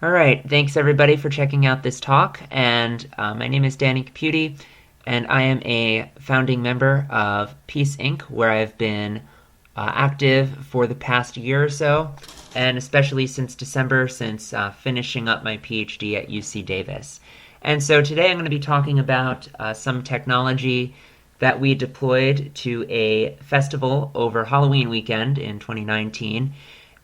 All right, thanks everybody for checking out this talk. And my name is Dani Caputi, and I am a founding member of Peace Inc., where I've been active for the past year or so, and especially since December, since finishing up my PhD at UC Davis. And so today I'm going to be talking about some technology that we deployed to a festival over Halloween weekend in 2019.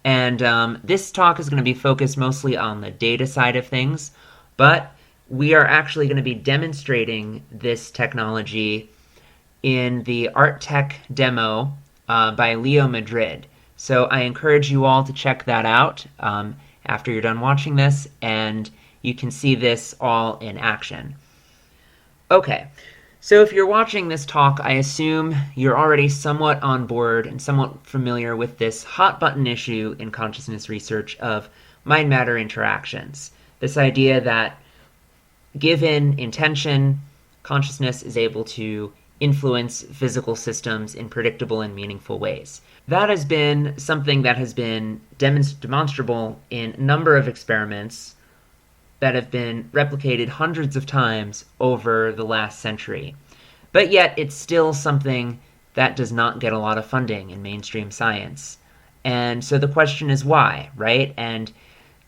And this talk is going to be focused mostly on the data side of things, but we are actually going to be demonstrating this technology in the Art Tech demo by Leo Madrid. So I encourage you all to check that out after you're done watching this, and you can see this all in action. Okay, so if you're watching this talk, I assume you're already somewhat on board and somewhat familiar with this hot button issue in consciousness research of mind-matter interactions. This idea that given intention, consciousness is able to influence physical systems in predictable and meaningful ways. That has been something that has been demonstrable in a number of experiments that have been replicated hundreds of times over the last century. But yet it's still something that does not get a lot of funding in mainstream science. And so the question is why, right? And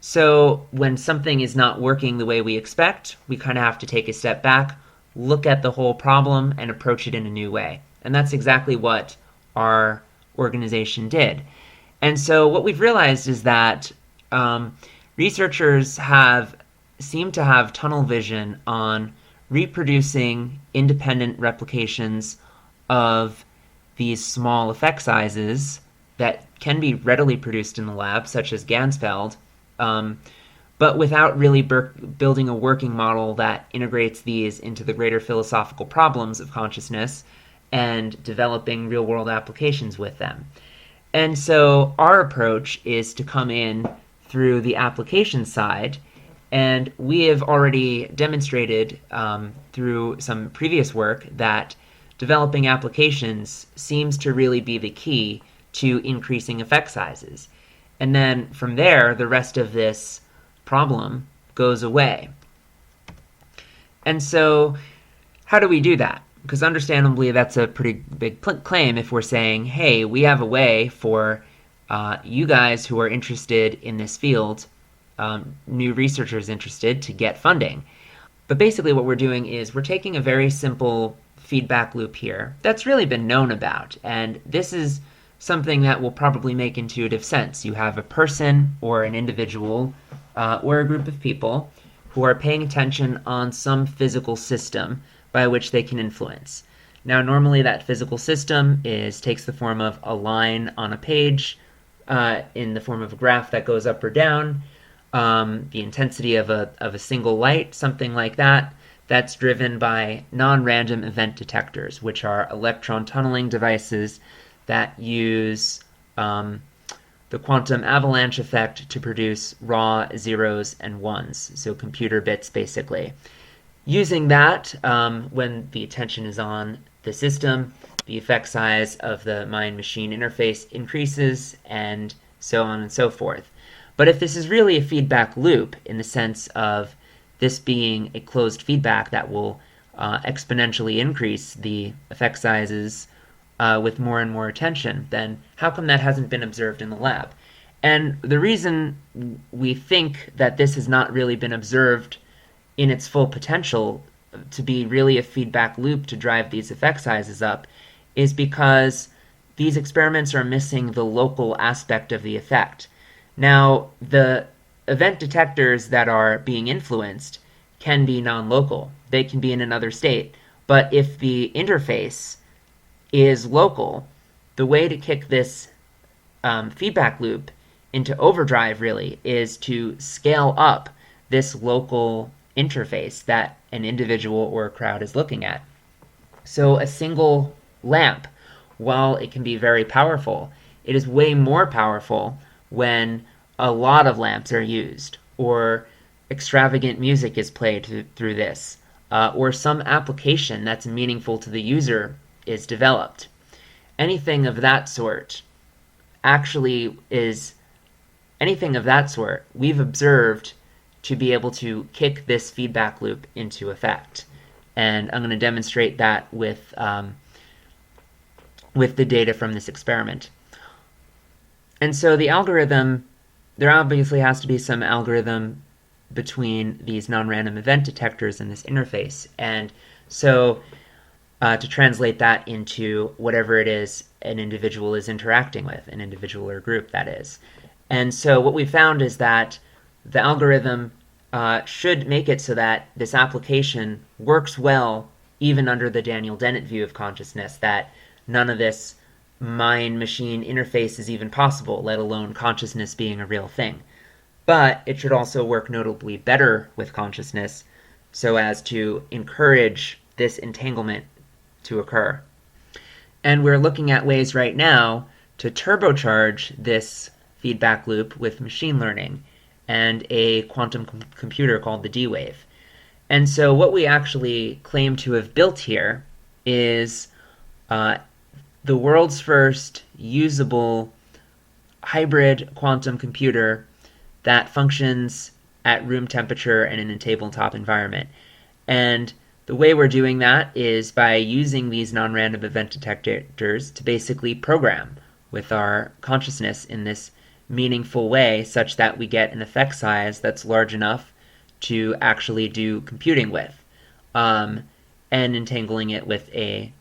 so when something is not working the way we expect, we kind of have to take a step back, look at the whole problem, and approach it in a new way. And that's exactly what our organization did. And so what we've realized is that researchers seem to have tunnel vision on reproducing independent replications of these small effect sizes that can be readily produced in the lab, such as Ganzfeld, but without really building a working model that integrates these into the greater philosophical problems of consciousness and developing real-world applications with them. And so our approach is to come in through the application side, and we have already demonstrated through some previous work that developing applications seems to really be the key to increasing effect sizes. And then from there, the rest of this problem goes away. And so how do we do that? Because understandably, that's a pretty big claim if we're saying, hey, we have a way for you guys who are interested in this field, new researchers interested, to get funding. But basically what we're doing is we're taking a very simple feedback loop here that's really been known about. And this is something that will probably make intuitive sense. You have a person or an individual or a group of people who are paying attention on some physical system by which they can influence. Now, normally that physical system takes the form of a line on a page in the form of a graph that goes up or down, the intensity of a single light, something like that. That's driven by non-random event detectors, which are electron tunneling devices that use the quantum avalanche effect to produce raw zeros and ones, so computer bits basically. Using that, when the attention is on the system, the effect size of the mind-machine interface increases, and so on and so forth. But if this is really a feedback loop, in the sense of this being a closed feedback that will exponentially increase the effect sizes with more and more attention, then how come that hasn't been observed in the lab? And the reason we think that this has not really been observed in its full potential to be really a feedback loop to drive these effect sizes up is because these experiments are missing the local aspect of the effect. Now, the event detectors that are being influenced can be non-local. They can be in another state. But if the interface is local, the way to kick this feedback loop into overdrive really is to scale up this local interface that an individual or a crowd is looking at. So a single lamp, while it can be very powerful, it is way more powerful when a lot of lamps are used, or extravagant music is played through this, or some application that's meaningful to the user is developed. Anything of that sort we've observed to be able to kick this feedback loop into effect. And I'm going to demonstrate that with the data from this experiment. And so the algorithm, there obviously has to be some algorithm between these non-random event detectors and this interface. And so to translate that into whatever it is an individual is interacting with, an individual or group, that is. And so what we found is that the algorithm should make it so that this application works well even under the Daniel Dennett view of consciousness, that none of this mind-machine interface is even possible, let alone consciousness being a real thing. But it should also work notably better with consciousness so as to encourage this entanglement to occur. And we're looking at ways right now to turbocharge this feedback loop with machine learning and a quantum computer called the D-Wave. And so what we actually claim to have built here is the world's first usable hybrid quantum computer that functions at room temperature and in a tabletop environment. And the way we're doing that is by using these non-random event detectors to basically program with our consciousness in this meaningful way, such that we get an effect size that's large enough to actually do computing with, and entangling it with a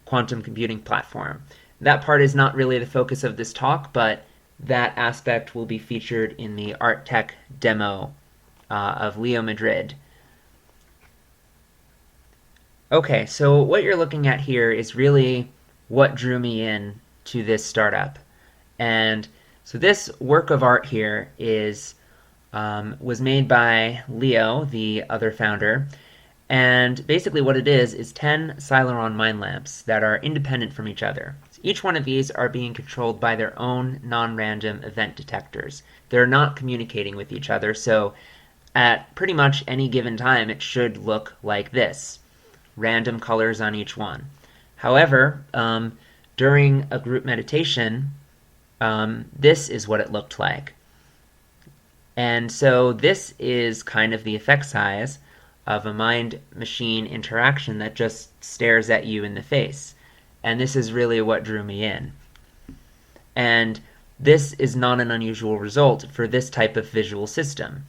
quantum computing platform. That part is not really the focus of this talk, but that aspect will be featured in the Art Tech demo of Leo Madrid. Okay, so what you're looking at here is really what drew me in to this startup. And so this work of art here is was made by Leo, the other founder, and basically what it is 10 Celeron mind lamps that are independent from each other. So each one of these are being controlled by their own non-random event detectors. They're not communicating with each other, so at pretty much any given time it should look like this. Random colors on each one. However, during a group meditation, this is what it looked like. And so this is kind of the effect size of a mind-machine interaction that just stares at you in the face. And this is really what drew me in. And this is not an unusual result for this type of visual system.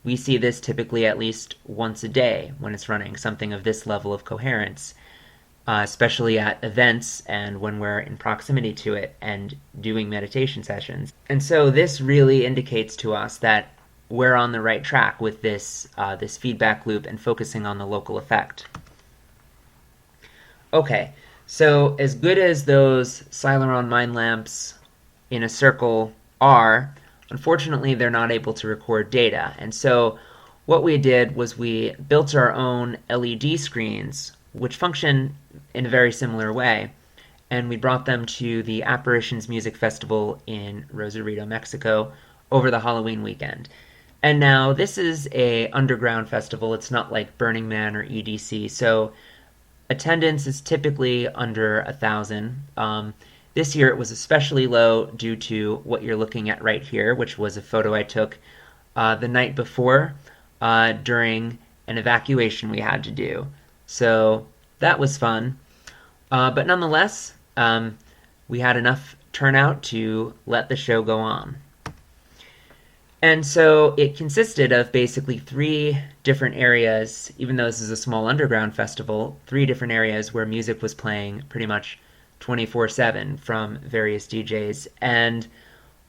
We see this typically at least once a day when it's running something of this level of coherence, especially at events and when we're in proximity to it and doing meditation sessions. And so this really indicates to us that we're on the right track with this feedback loop and focusing on the local effect. Okay, so as good as those Celeron mind lamps in a circle are, unfortunately they're not able to record data. And so what we did was we built our own LED screens, which function in a very similar way, and we brought them to the Apparitions Music Festival in Rosarito, Mexico over the Halloween weekend. And now this is a underground festival. It's not like Burning Man or EDC, so attendance is typically under 1,000. This year it was especially low due to what you're looking at right here, which was a photo I took the night before during an evacuation we had to do. So that was fun. But nonetheless, we had enough turnout to let the show go on. And so it consisted of basically 3 different areas, even though this is a small underground festival, 3 different areas where music was playing pretty much 24/7 from various DJs. And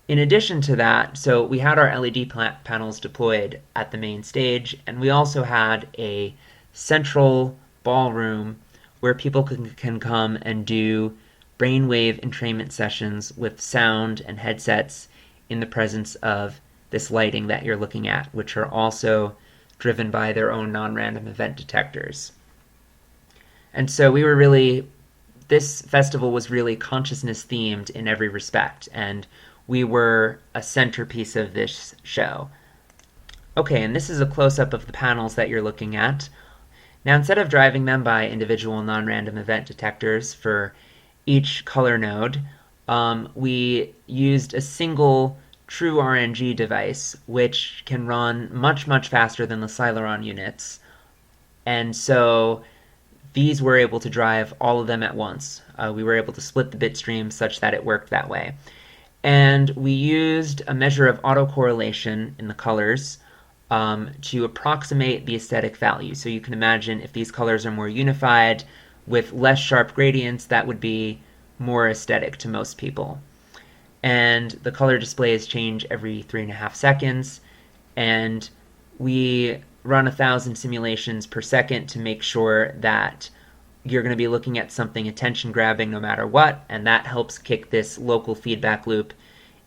in addition to that, so we had our LED panels deployed at the main stage, and we also had a central ballroom where people can come and do brainwave entrainment sessions with sound and headsets in the presence of this lighting that you're looking at, which are also driven by their own non-random event detectors. And so this festival was really consciousness themed in every respect, and we were a centerpiece of this show. Okay, and this is a close-up of the panels that you're looking at. Now, instead of driving them by individual non-random event detectors for each color node, we used a single true RNG device, which can run much, much faster than the Celeron units. And so these were able to drive all of them at once. We were able to split the bit stream such that it worked that way. And we used a measure of autocorrelation in the colors to approximate the aesthetic value. So you can imagine if these colors are more unified with less sharp gradients, that would be more aesthetic to most people. And the color displays change every 3.5 seconds. And we run 1,000 simulations per second to make sure that you're going to be looking at something attention grabbing no matter what, and that helps kick this local feedback loop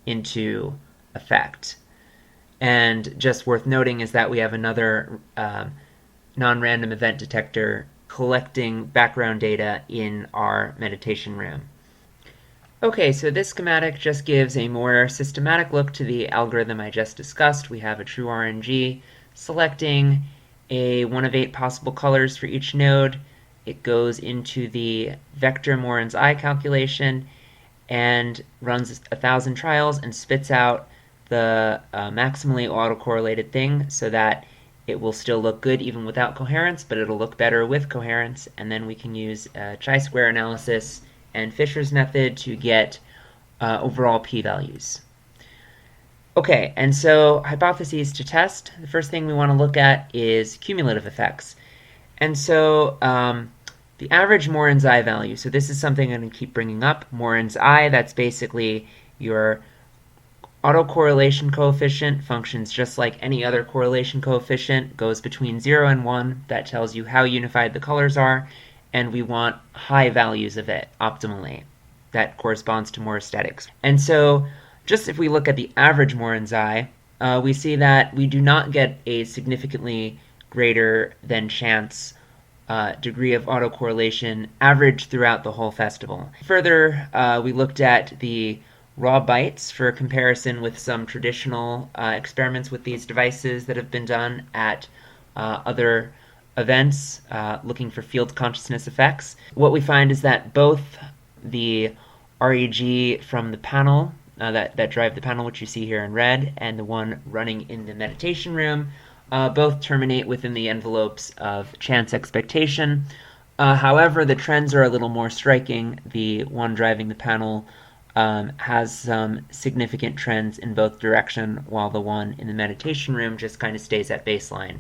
into effect. And just worth noting is that we have another non-random event detector collecting background data in our meditation room. Okay, so this schematic just gives a more systematic look to the algorithm I just discussed. We have a true RNG selecting a 1 of 8 possible colors for each node. It goes into the vector Moran's eye calculation and runs 1,000 trials and spits out the maximally autocorrelated thing so that it will still look good even without coherence, but it'll look better with coherence. And then we can use chi-square analysis and Fisher's method to get overall p-values. Okay, and so hypotheses to test. The first thing we want to look at is cumulative effects. And so the average Moran's eye value, so this is something I'm going to keep bringing up. Moran's eye, that's basically your autocorrelation coefficient, functions just like any other correlation coefficient, goes between 0 and 1. That tells you how unified the colors are, and we want high values of it optimally. That corresponds to more aesthetics. And so just if we look at the average Moran's eye, we see that we do not get a significantly greater than chance degree of autocorrelation averaged throughout the whole festival. Further, we looked at the raw bytes for comparison with some traditional experiments with these devices that have been done at other events looking for field consciousness effects. What we find is that both the REG from the panel that drive the panel, which you see here in red, and the one running in the meditation room both terminate within the envelopes of chance expectation. However, the trends are a little more striking. The one driving the panel has some significant trends in both direction, while the one in the meditation room just kind of stays at baseline.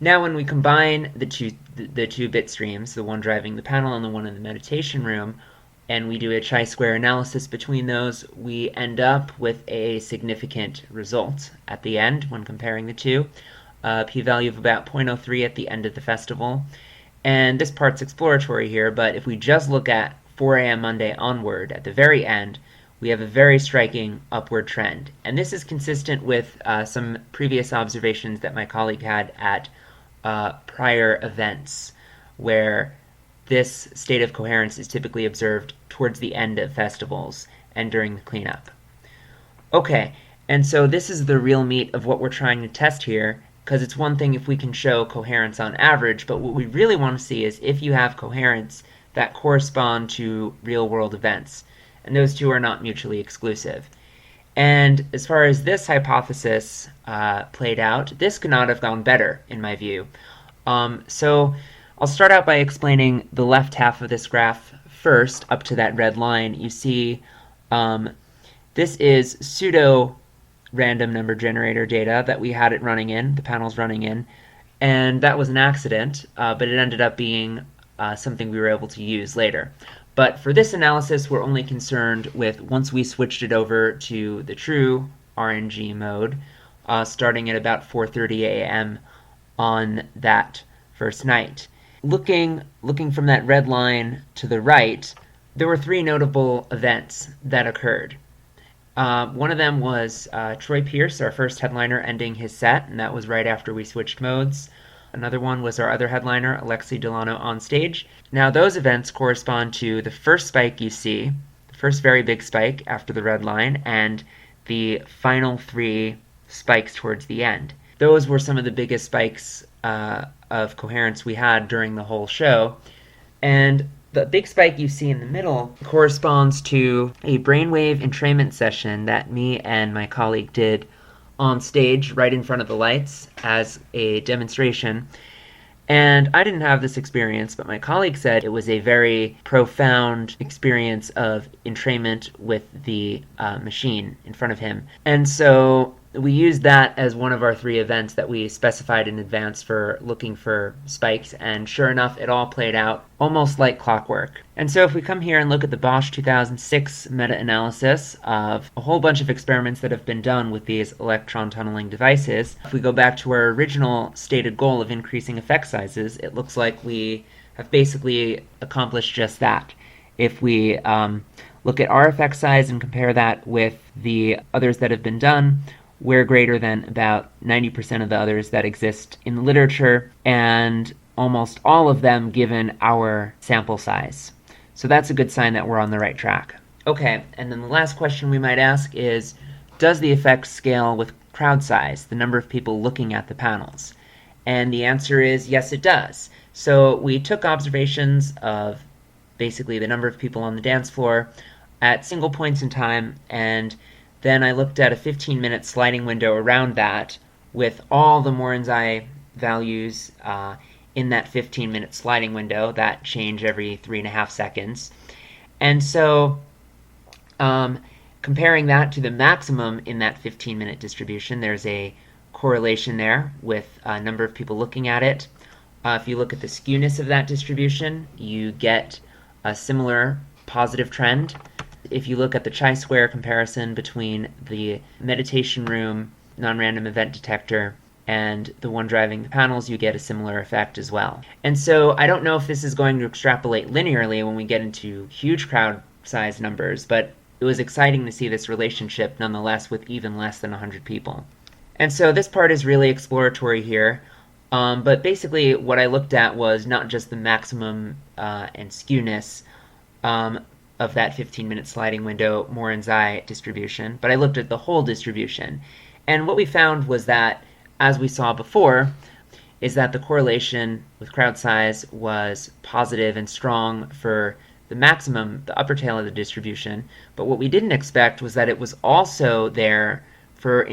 Now when we combine the two bit streams, the one driving the panel and the one in the meditation room, and we do a chi-square analysis between those, we end up with a significant result at the end when comparing the two. P-value of about 0.03 at the end of the festival. And this part's exploratory here, but if we just look at 4 a.m. Monday onward, at the very end, we have a very striking upward trend. And this is consistent with some previous observations that my colleague had at prior events, where this state of coherence is typically observed towards the end of festivals and during the cleanup. Okay, and so this is the real meat of what we're trying to test here, because it's one thing if we can show coherence on average, but what we really want to see is if you have coherence that correspond to real-world events. And those two are not mutually exclusive. And as far as this hypothesis played out, this could not have gone better, in my view. So I'll start out by explaining the left half of this graph first, up to that red line. You see this is pseudo-random number generator data that we had it running in, the panels running in, and that was an accident, but it ended up being something we were able to use later. But for this analysis, we're only concerned with once we switched it over to the true RNG mode, starting at about 4:30 a.m. on that first night. Looking from that red line to the right, there were 3 notable events that occurred. One of them was Troy Pierce, our first headliner, ending his set, and that was right after we switched modes. Another one was our other headliner, Alexi Delano, on stage. Now those events correspond to the first spike you see, the first very big spike after the red line, and the final 3 spikes towards the end. Those were some of the biggest spikes of coherence we had during the whole show. And The big spike you see in the middle corresponds to a brainwave entrainment session that me and my colleague did on stage right in front of the lights as a demonstration. And I didn't have this experience, but my colleague said it was a very profound experience of entrainment with the machine in front of him. And so we used that as one of our 3 events that we specified in advance for looking for spikes, and sure enough, it all played out almost like clockwork. And so if we come here and look at the Bosch 2006 meta-analysis of a whole bunch of experiments that have been done with these electron tunneling devices, if we go back to our original stated goal of increasing effect sizes, it looks like we have basically accomplished just that. If we look at our effect size and compare that with the others that have been done, we're greater than about 90% of the others that exist in the literature, and almost all of them given our sample size. So that's a good sign that we're on the right track. Okay, and then the last question we might ask is, does the effect scale with crowd size, the number of people looking at the panels? And the answer is yes, it does. So we took observations of basically the number of people on the dance floor at single points in time, and then I looked at a 15-minute sliding window around that with all the Moran's-I values in that 15-minute sliding window that change every 3.5 seconds. And so comparing that to the maximum in that 15-minute distribution, there's a correlation there with a number of people looking at it. If you look at the skewness of that distribution, you get a similar positive trend. If you look at the chi-square comparison between the meditation room non-random event detector and the one driving the panels, you get a similar effect as well. And so I don't know if this is going to extrapolate linearly when we get into huge crowd size numbers, but it was exciting to see this relationship nonetheless with even less than 100 people. And so this part is really exploratory here, but basically what I looked at was not just the maximum and skewness of that 15-minute sliding window Moran's-I distribution, but I looked at the whole distribution. And what we found was that, as we saw before, is that the correlation with crowd size was positive and strong for the maximum, the upper tail of the distribution, but what we didn't expect was that it was also there for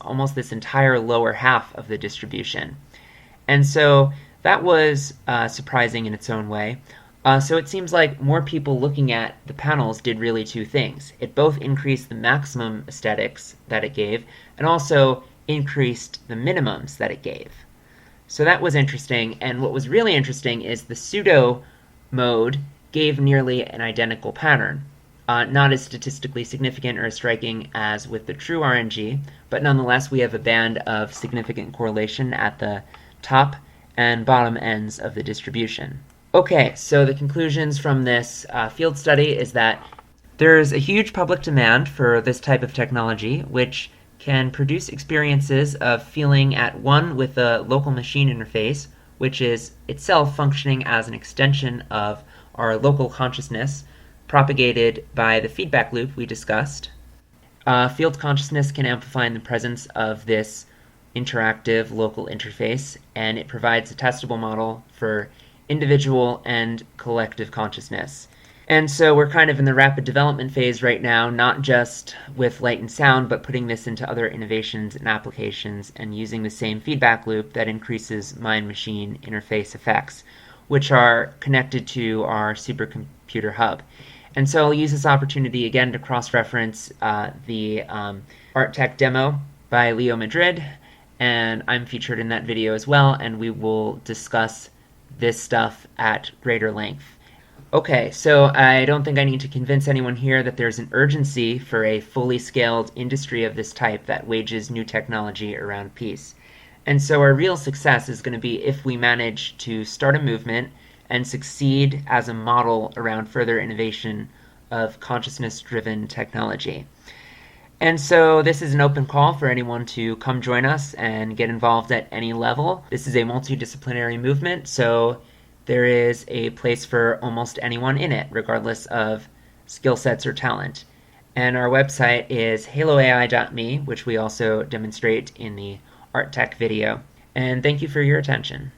almost this entire lower half of the distribution. And so that was surprising in its own way. So it seems like more people looking at the panels did really 2 things. It both increased the maximum aesthetics that it gave, and also increased the minimums that it gave. So that was interesting, and what was really interesting is the pseudo mode gave nearly an identical pattern. Not as statistically significant or as striking as with the true RNG, but nonetheless we have a band of significant correlation at the top and bottom ends of the distribution. Okay, so the conclusions from this field study is that there's a huge public demand for this type of technology, which can produce experiences of feeling at one with a local machine interface, which is itself functioning as an extension of our local consciousness, propagated by the feedback loop we discussed. Field consciousness can amplify in the presence of this interactive local interface, and it provides a testable model for individual and collective consciousness. And so we're kind of in the rapid development phase right now, not just with light and sound, but putting this into other innovations and applications and using the same feedback loop that increases mind-machine interface effects, which are connected to our supercomputer hub. And so I'll use this opportunity again to cross-reference the Art Tech demo by Leo Madrid, and I'm featured in that video as well, and we will discuss this stuff at greater length. Okay, so I don't think I need to convince anyone here that there's an urgency for a fully scaled industry of this type that wages new technology around peace. And so our real success is going to be if we manage to start a movement and succeed as a model around further innovation of consciousness-driven technology. And so this is an open call for anyone to come join us and get involved at any level. This is a multidisciplinary movement, so there is a place for almost anyone in it, regardless of skill sets or talent. And our website is haloai.me, which we also demonstrate in the Art Tech video. And thank you for your attention.